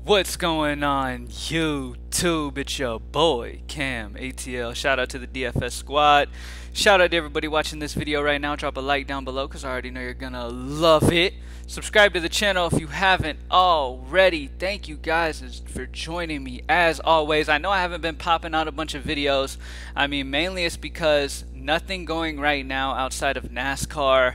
What's going on YouTube? It's your boy Cam ATL. Shout out to the DFS squad. Shout out to everybody watching this video right now. Drop a like down below because I already know you're gonna love it. Subscribe to the channel if you haven't already. Thank you guys for joining me as always. I know I haven't been popping out a bunch of videos. I mean, mainly it's because nothing going right now outside of NASCAR,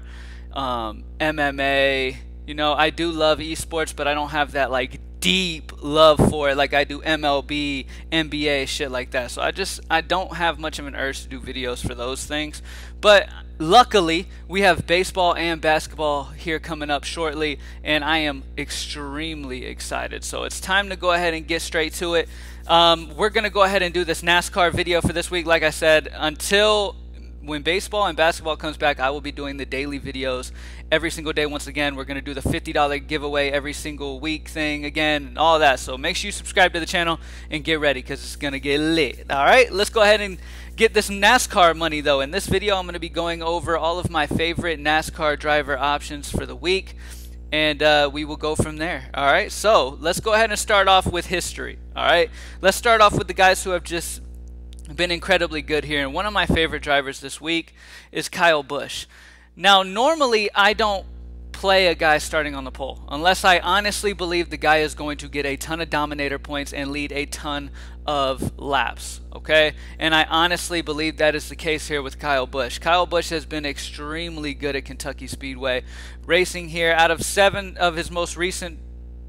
MMA. You know, I do love esports, but I don't have that like deep love for it like I do MLB, NBA, shit like that. So I don't have much of an urge to do videos for those things. But luckily, we have baseball and basketball here coming up shortly, and I am extremely excited. So it's time to go ahead and get straight to it. We're going to go ahead and do this NASCAR video for this week. Like I said, until when baseball and basketball comes back, I will be doing the daily videos every single day. Once again, we're going to do the $50 giveaway every single week thing again and all that. So make sure you subscribe to the channel and get ready because it's going to get lit. All right, let's go ahead and get this NASCAR money though. In this video, I'm going to be going over all of my favorite NASCAR driver options for the week, and we will go from there. All right, so let's go ahead and start off with history. All right, let's start off with the guys who have just been incredibly good here, and one of my favorite drivers this week is Kyle Busch. Now, normally I don't play a guy starting on the pole unless I honestly believe the guy is going to get a ton of dominator points and lead a ton of laps, okay? And I honestly believe that is the case here with Kyle Busch. Kyle Busch has been extremely good at Kentucky Speedway racing here. Out of 7 of his most recent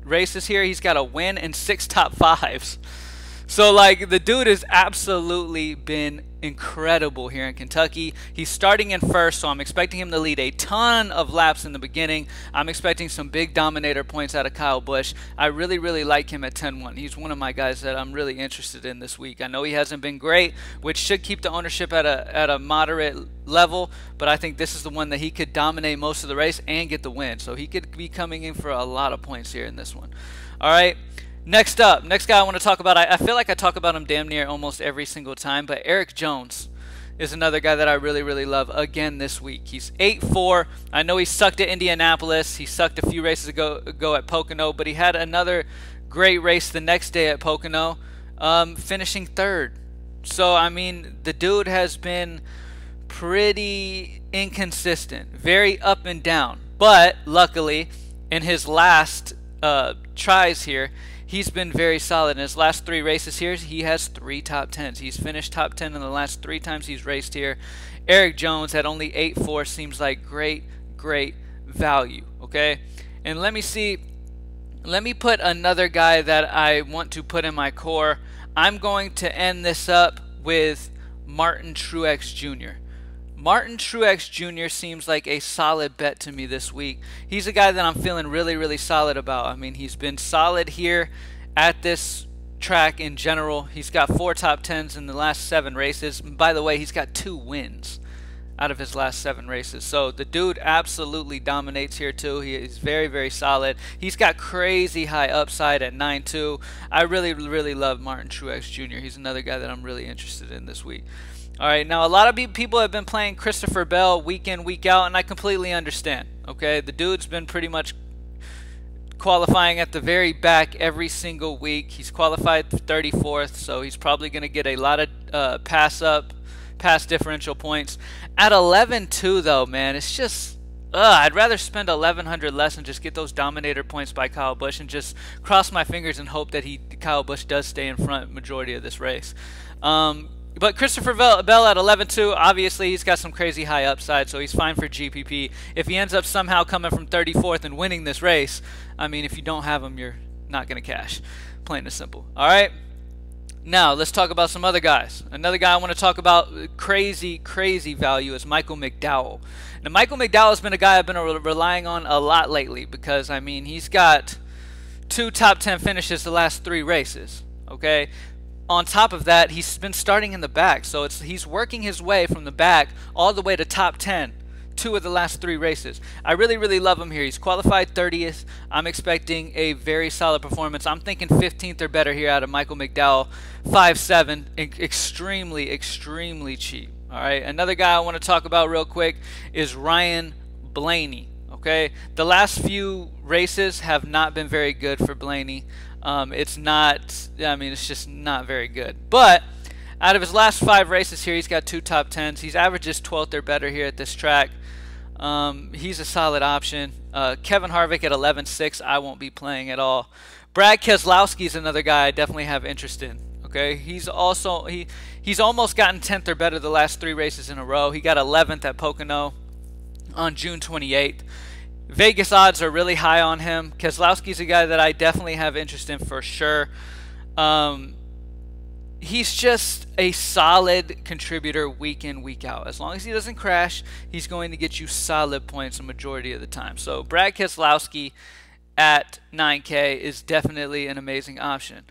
races here, he's got a win and 6 top 5s. So, like, the dude has absolutely been incredible here in Kentucky. He's starting in first, so I'm expecting him to lead a ton of laps in the beginning. I'm expecting some big dominator points out of Kyle Busch. I really like him at 10-1. He's one of my guys that I'm really interested in this week. I know he hasn't been great, which should keep the ownership at a moderate level, but I think this is the one that he could dominate most of the race and get the win. So he could be coming in for a lot of points here in this one. All right. Next up, next guy I want to talk about, I feel like I talk about him damn near almost every single time, but Erik Jones is another guy that I really love again this week. He's 8-4. I know he sucked at Indianapolis. He sucked a few races ago at Pocono, but he had another great race the next day at Pocono, finishing 3rd. So, I mean, the dude has been pretty inconsistent, very up and down, but luckily in his last tries here, he's been very solid. In his last 3 races here, he has 3 top 10s. He's finished top 10 in the last 3 times he's raced here. Erik Jones at only 8-4 seems like great value, okay? And let me put another guy that I want to put in my core. I'm going to end this up with Martin Truex Jr. Martin Truex Jr. seems like a solid bet to me this week. He's a guy that I'm feeling really solid about. I mean, he's been solid here at this track in general. He's got 4 top 10s in the last 7 races. And by the way, he's got 2 wins out of his last 7 races. So the dude absolutely dominates here too. He is very solid. He's got crazy high upside at 9-2. I really love Martin Truex Jr. He's another guy that I'm really interested in this week. All right, now a lot of people have been playing Christopher Bell week in, week out, and I completely understand, okay? The dude's been pretty much qualifying at the very back every single week. He's qualified 34th, so he's probably going to get a lot of pass differential points. At 11-2, though, man, it's just, I'd rather spend 1,100 less and just get those dominator points by Kyle Busch and just cross my fingers and hope that Kyle Busch does stay in front majority of this race. But Christopher Bell at 11-2, obviously he's got some crazy high upside, so he's fine for GPP. If he ends up somehow coming from 34th and winning this race, I mean, if you don't have him, you're not going to cash. Plain and simple. All right? Now, let's talk about some other guys. Another guy I want to talk about crazy value is Michael Mcdowell. Now, Michael McDowell has been a guy I've been relying on a lot lately because, I mean, he's got 2 top 10 finishes the last 3 races, okay? On top of that, he's been starting in the back, so he's working his way from the back all the way to top 10, 2 of the last 3 races. I really love him here. He's qualified 30th. I'm expecting a very solid performance. I'm thinking 15th or better here out of Michael McDowell. 5'7", extremely cheap. All right, another guy I want to talk about real quick is Ryan Blaney. Okay, the last few races have not been very good for Blaney. It's not, I mean, it's just not very good. But out of his last 5 races here, he's got 2 top 10s. He's averages 12th or better here at this track. He's a solid option. Kevin Harvick at 11.6, I won't be playing at all. Brad Keselowski is another guy I definitely have interest in. Okay, he's almost gotten 10th or better the last 3 races in a row. He got 11th at Pocono on June 28th. Vegas odds are really high on him. Keselowski's a guy that I definitely have interest in for sure. He's just a solid contributor week in, week out. As long as he doesn't crash, he's going to get you solid points a majority of the time. So Brad Keselowski at 9K is definitely an amazing option.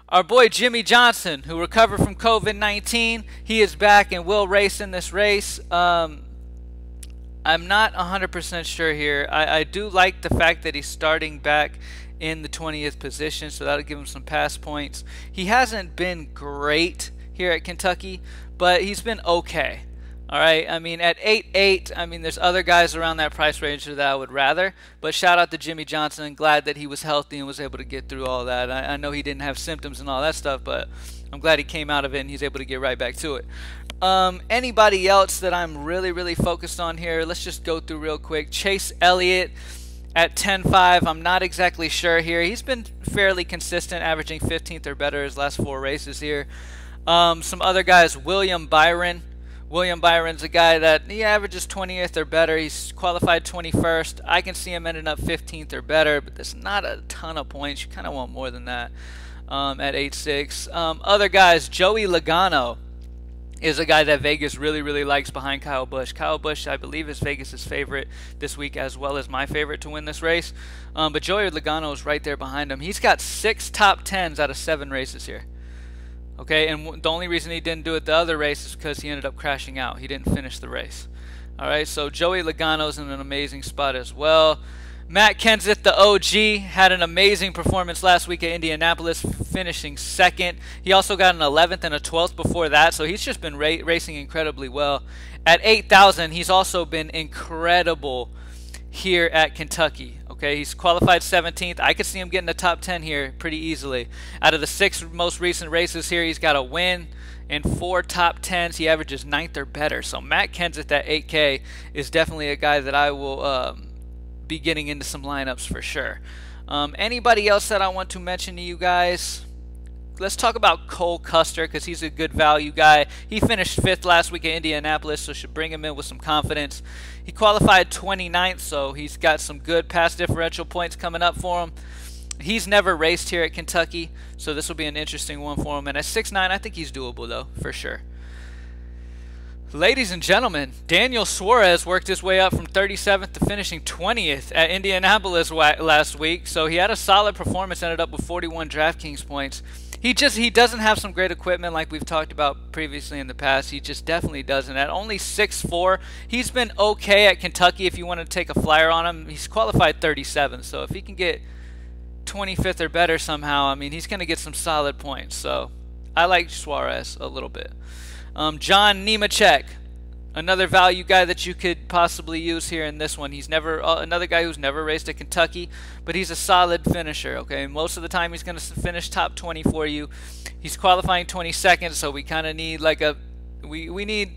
Our boy Jimmie Johnson, who recovered from COVID-19, he is back and will race in this race. I'm not 100% sure here. I do like the fact that he's starting back in the 20th position, so that'll give him some pass points. He hasn't been great here at Kentucky, but he's been okay. All right, I mean, at 8.8, I mean, there's other guys around that price range that I would rather, but shout out to Jimmie Johnson. Glad that he was healthy and was able to get through all that. I know he didn't have symptoms and all that stuff, but I'm glad he came out of it and he's able to get right back to it. Anybody else that I'm really focused on here, let's just go through real quick. Chase Elliott at 10.5, I'm not exactly sure here. He's been fairly consistent, averaging 15th or better his last 4 races here. Some other guys, William Byron. William Byron's a guy that he averages 20th or better. He's qualified 21st. I can see him ending up 15th or better, but there's not a ton of points. You kind of want more than that at 8.6. Other guys, Joey Logano is a guy that Vegas really likes behind Kyle Busch. Kyle Busch, I believe, is Vegas's favorite this week as well as my favorite to win this race. But Joey Logano is right there behind him. He's got 6 top 10s out of 7 races here. Okay, and the only reason he didn't do it the other race is because he ended up crashing out. He didn't finish the race. All right, so Joey Logano's in an amazing spot as well. Matt Kenseth, the OG, had an amazing performance last week at Indianapolis, finishing 2nd. He also got an 11th and a 12th before that, so he's just been racing incredibly well. At 8,000, he's also been incredible here at Kentucky. Okay, he's qualified 17th. I could see him getting the top 10 here pretty easily. Out of the 6 most recent races here, he's got a win and 4 top 10s. He averages 9th or better. So Matt Kenseth at 8K is definitely a guy that I will be getting into some lineups for sure. Anybody else that I want to mention to you guys? Let's talk about Cole Custer because he's a good value guy. He finished 5th last week at Indianapolis, so should bring him in with some confidence. He qualified 29th, so he's got some good pass differential points coming up for him. He's never raced here at Kentucky, so this will be an interesting one for him. And at 6'9", I think he's doable, though, for sure. Ladies and gentlemen, Daniel Suarez worked his way up from 37th to finishing 20th at Indianapolis last week, so he had a solid performance, ended up with 41 DraftKings points. He doesn't have some great equipment like we've talked about previously in the past. He just definitely doesn't. At only 6'4", he's been okay at Kentucky if you want to take a flyer on him. He's qualified 37th, so if he can get 25th or better somehow, I mean, he's going to get some solid points. So I like Suarez a little bit. John Nemechek, another value guy that you could possibly use here in this one. He's never another guy who's never raced at Kentucky, but he's a solid finisher. Okay, most of the time he's going to finish top 20 for you. He's qualifying 22nd, so we kind of need like a we need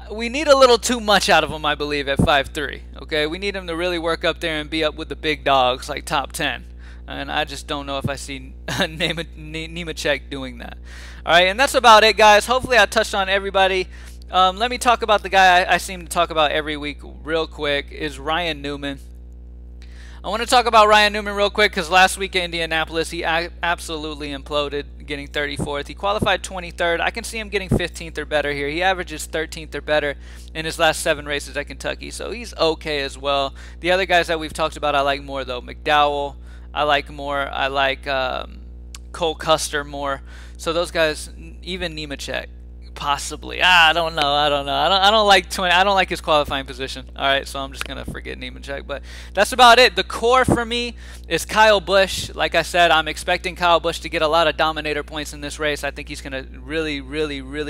a little too much out of him, I believe, at 5'3". Okay, we need him to really work up there and be up with the big dogs, like top 10. And I just don't know if I see Nemechek doing that. All right, and that's about it, guys. Hopefully I touched on everybody. Let me talk about the guy I seem to talk about every week real quick, is Ryan Newman. I want to talk about Ryan Newman real quick because last week at Indianapolis, he absolutely imploded, getting 34th. He qualified 23rd. I can see him getting 15th or better here. He averages 13th or better in his last 7 races at Kentucky, so he's okay as well. The other guys that we've talked about I like more, though. Mcdowell, I like more. I like Cole Custer more. So those guys, even Nemechek, Possibly. I don't know. I don't know. I don't like 20. I don't like his qualifying position. All right, so I'm just gonna forget Nemechek. But that's about it. The core for me is Kyle Busch. Like I said, I'm expecting Kyle Busch to get a lot of dominator points in this race. I think he's gonna really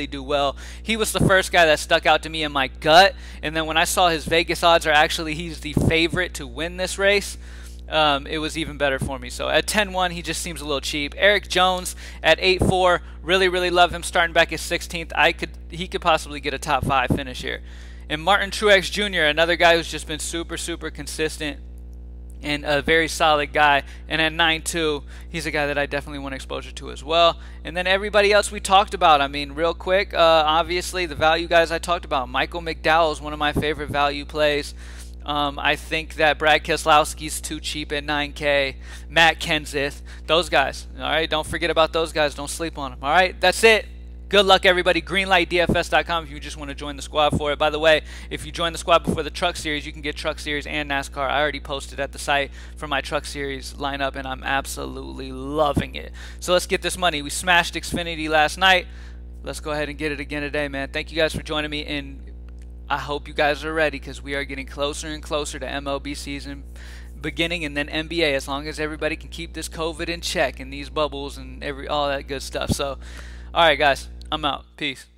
do well. He was the first guy that stuck out to me in my gut, and then when I saw his Vegas odds are actually he's the favorite to win this race. It was even better for me. So at 10-1, he just seems a little cheap. Erik Jones at 8-4, really love him starting back at 16th. He could possibly get a top 5 finish here. And Martin Truex Jr., another guy who's just been super consistent and a very solid guy. And at 9-2, he's a guy that I definitely want exposure to as well. And then everybody else we talked about. I mean, real quick, obviously the value guys I talked about. Michael McDowell is one of my favorite value plays. I think that Brad Keselowski's too cheap at 9K. Matt Kenseth, those guys. All right, don't forget about those guys. Don't sleep on them. All right, that's it. Good luck, everybody. Greenlightdfs.com if you just want to join the squad for it. By the way, if you join the squad before the Truck Series, you can get Truck Series and NASCAR. I already posted at the site for my Truck Series lineup, and I'm absolutely loving it. So let's get this money. We smashed Xfinity last night. Let's go ahead and get it again today, man. Thank you guys for joining me, and I hope you guys are ready because we are getting closer and closer to MLB season beginning and then NBA, as long as everybody can keep this COVID in check and these bubbles and all that good stuff. So, all right, guys, I'm out. Peace.